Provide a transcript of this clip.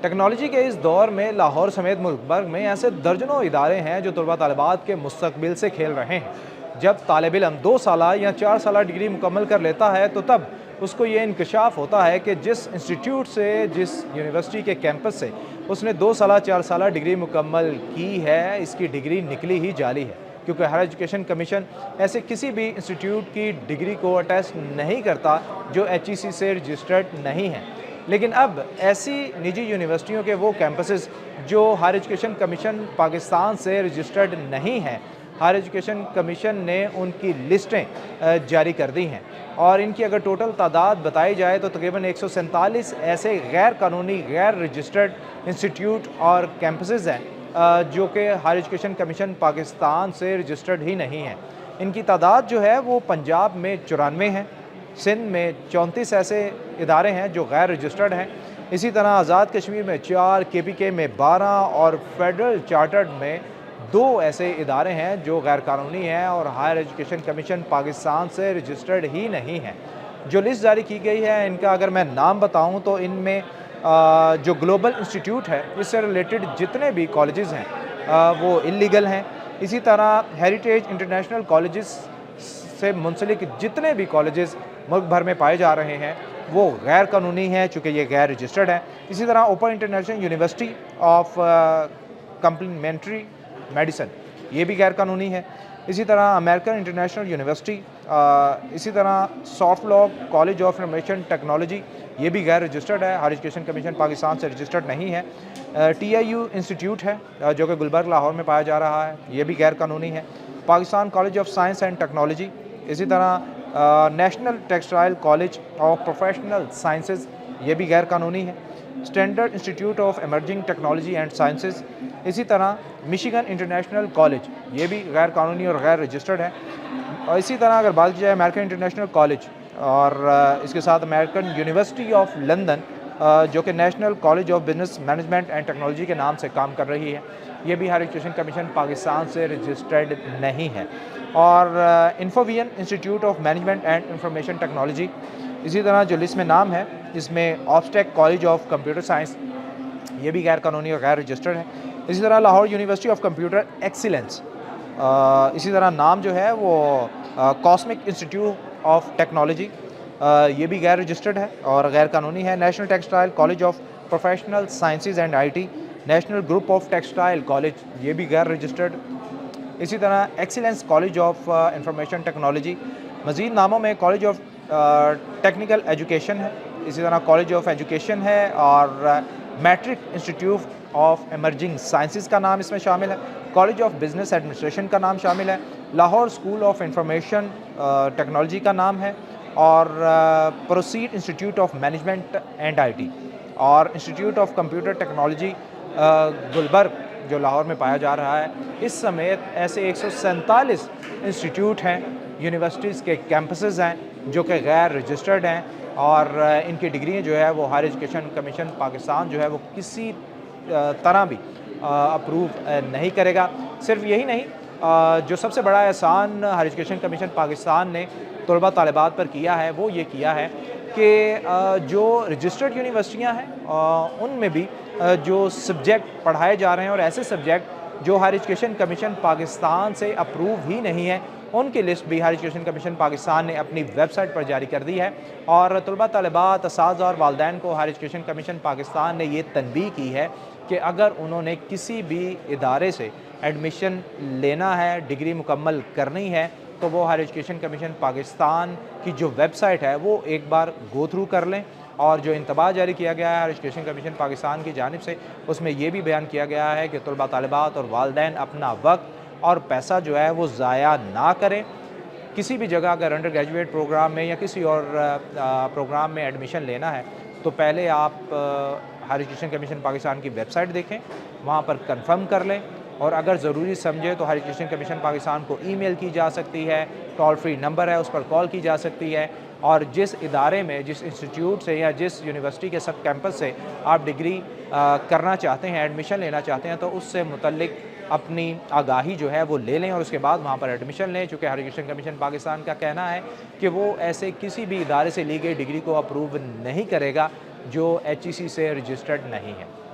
Technology کے اس دور میں لاہور سمیت ملک بھر میں ایسے درجنوں ادارے ہیں جو طلباء طالبات کے مستقبل سے کھیل رہے ہیں۔ جب طالب علم 2 سالہ یا 4 سالہ ڈگری مکمل کر لیتا ہے تو تب اس کو یہ انکشاف ہوتا ہے کہ جس انسٹیٹیوٹ سے، جس یونیورسٹی کے کیمپس سے اس نے 2 سالہ 4 سالہ ڈگری مکمل کی ہے، اس کی ڈگری نکلی ہی جعلی ہے، کیونکہ ہائر ایجوکیشن کمیشن ایسے کسی بھی انسٹیٹیوٹ کی ڈگری کو اٹیسٹ نہیں کرتا جو HEC سے رجسٹرڈ نہیں ہے۔ لیکن اب ایسی نجی یونیورسٹیوں کے وہ کیمپسز جو ہائر ایجوکیشن کمیشن پاکستان سے رجسٹرڈ نہیں ہیں، ہائر ایجوکیشن کمیشن نے ان کی لسٹیں جاری کر دی ہیں، اور ان کی اگر ٹوٹل تعداد بتائی جائے تو تقریباً 147 ایسے غیر قانونی، غیر رجسٹرڈ انسٹیٹیوٹ اور کیمپسز ہیں جو کہ ہائر ایجوکیشن کمیشن پاکستان سے رجسٹرڈ ہی نہیں ہیں۔ ان کی تعداد جو ہے وہ پنجاب میں 94 ہیں، سندھ میں 34 ایسے ادارے ہیں جو غیر رجسٹرڈ ہیں، اسی طرح آزاد کشمیر میں 4، KPK میں 12 اور فیڈرل چارٹرڈ میں 2 ایسے ادارے ہیں جو غیر قانونی ہیں اور ہائر ایجوکیشن کمیشن پاکستان سے رجسٹرڈ ہی نہیں ہیں۔ جو لسٹ جاری کی گئی ہے ان کا اگر میں نام بتاؤں تو ان میں جو گلوبل انسٹیٹیوٹ ہے، اس سے ریلیٹڈ جتنے بھی کالجز ہیں وہ انلیگل ہیں۔ اسی طرح ہیریٹیج انٹرنیشنل کالجز سے منسلک جتنے بھی کالجز ملک بھر میں پائے جا رہے ہیں وہ غیر قانونی ہیں چونکہ یہ غیر رجسٹرڈ ہیں۔ اسی طرح open international university of complementary medicine, یہ بھی غیر قانونی ہے۔ اسی طرح امریکن انٹرنیشنل یونیورسٹی، اسی طرح soft law college of information technology, یہ بھی غیر رجسٹرڈ ہے، ہائر ایجوکیشن کمیشن پاکستان سے رجسٹرڈ نہیں ہے۔ TIU انسٹیٹیوٹ ہے جو کہ گلبرگ لاہور میں پایا جا رہا ہے، یہ بھی غیر قانونی ہے۔ Pakistan college of science and technology, اسی طرح national textile college of professional sciences, یہ بھی غیر قانونی ہے۔ Standard institute of emerging technology and sciences, اسی طرح مشیگن انٹرنیشنل کالج، یہ بھی غیر قانونی اور غیر رجسٹرڈ ہے۔ اور اسی طرح اگر بات کی جائے امریکن انٹرنیشنل کالج اور اس کے ساتھ امریکن یونیورسٹی آف لندن جو کہ national college of business management and technology کے نام سے کام کر رہی ہے، یہ بھی ہائر ایجوکیشن کمیشن پاکستان سے رجسٹرڈ نہیں ہے۔ اور انفووین institute of management and information technology, اسی طرح جو لسٹ میں نام ہے اس میں آبسٹیک کالج آف کمپیوٹر سائنس، یہ بھی غیر قانونی اور غیر رجسٹرڈ ہے۔ اسی طرح Lahore university of computer excellence, اسی طرح نام جو ہے وہ کاسمک انسٹیٹیوٹ آف ٹیکنالوجی، یہ بھی غیر رجسٹرڈ ہے اور غیر قانونی ہے۔ National textile college of professional sciences and IT، national group of textile college, یہ بھی غیر رجسٹرڈ۔ اسی طرح excellence college of information technology, مزید ناموں میں کالج آف ٹیکنیکل ایجوکیشن ہے، اسی طرح کالج آف ایجوکیشن ہے، اور matric institute of emerging sciences کا نام اس میں شامل ہے۔ کالج آف بزنس ایڈمنسٹریشن کا نام شامل ہے۔ Lahore school of information technology کا نام ہے، اور proceed institute of management and IT، اور institute of computer technology Gulberg جو لاہور میں پایا جا رہا ہے۔ اس سمیت ایسے 147 انسٹیٹیوٹ ہیں، یونیورسٹیز کے کیمپسز ہیں جو کہ غیر رجسٹرڈ ہیں، اور ان کی ڈگریاں جو ہے وہ ہائر ایجوکیشن کمیشن پاکستان جو ہے وہ کسی طرح بھی اپروو نہیں کرے گا۔ صرف یہی نہیں، جو سب سے بڑا احسان ہائر ایجوکیشن کمیشن پاکستان نے طلباء طالبات پر کیا ہے وہ یہ کیا ہے کہ جو رجسٹرڈ یونیورسٹیاں ہیں ان میں بھی جو سبجیکٹ پڑھائے جا رہے ہیں اور ایسے سبجیکٹ جو ہائر ایجوکیشن کمیشن پاکستان سے اپروو ہی نہیں ہیں، ان کی لسٹ بھی ہائر ایجوکیشن کمیشن پاکستان نے اپنی ویب سائٹ پر جاری کر دی ہے۔ اور طلباء طالبات، اساتذہ اور والدین کو ہائر ایجوکیشن کمیشن پاکستان نے یہ تنبیہ کی ہے کہ اگر انہوں نے کسی بھی ادارے سے ایڈمیشن لینا ہے، ڈگری مکمل کرنی ہے، تو وہ ہائر ایجوکیشن کمیشن پاکستان کی جو ویب سائٹ ہے وہ ایک بار گو تھرو کر لیں۔ اور جو انتباہ جاری کیا گیا ہے ہائر ایجوکیشن کمیشن پاکستان کی جانب سے، اس میں یہ بھی بیان کیا گیا ہے کہ طلباء طالبات اور والدین اپنا وقت اور پیسہ جو ہے وہ ضائع نہ کریں۔ کسی بھی جگہ اگر انڈر گریجویٹ پروگرام میں یا کسی اور پروگرام میں ایڈمیشن لینا ہے تو پہلے آپ ہائر ایجوکیشن کمیشن پاکستان کی ویب سائٹ دیکھیں، وہاں پر کنفرم کر لیں، اور اگر ضروری سمجھے تو ہائر ایجوکیشن کمیشن پاکستان کو ای میل کی جا سکتی ہے، ٹول فری نمبر ہے اس پر کال کی جا سکتی ہے، اور جس ادارے میں، جس انسٹیٹیوٹ سے یا جس یونیورسٹی کے سب کیمپس سے آپ ڈگری کرنا چاہتے ہیں، ایڈمیشن لینا چاہتے ہیں، تو اس سے متعلق اپنی آگاہی جو ہے وہ لے لیں اور اس کے بعد وہاں پر ایڈمیشن لیں، چونکہ ہائر ایجوکیشن کمیشن پاکستان کا کہنا ہے کہ وہ ایسے کسی بھی ادارے سے لی گئی ڈگری کو اپروو نہیں کرے گا جو HEC سے رجسٹرڈ نہیں ہے۔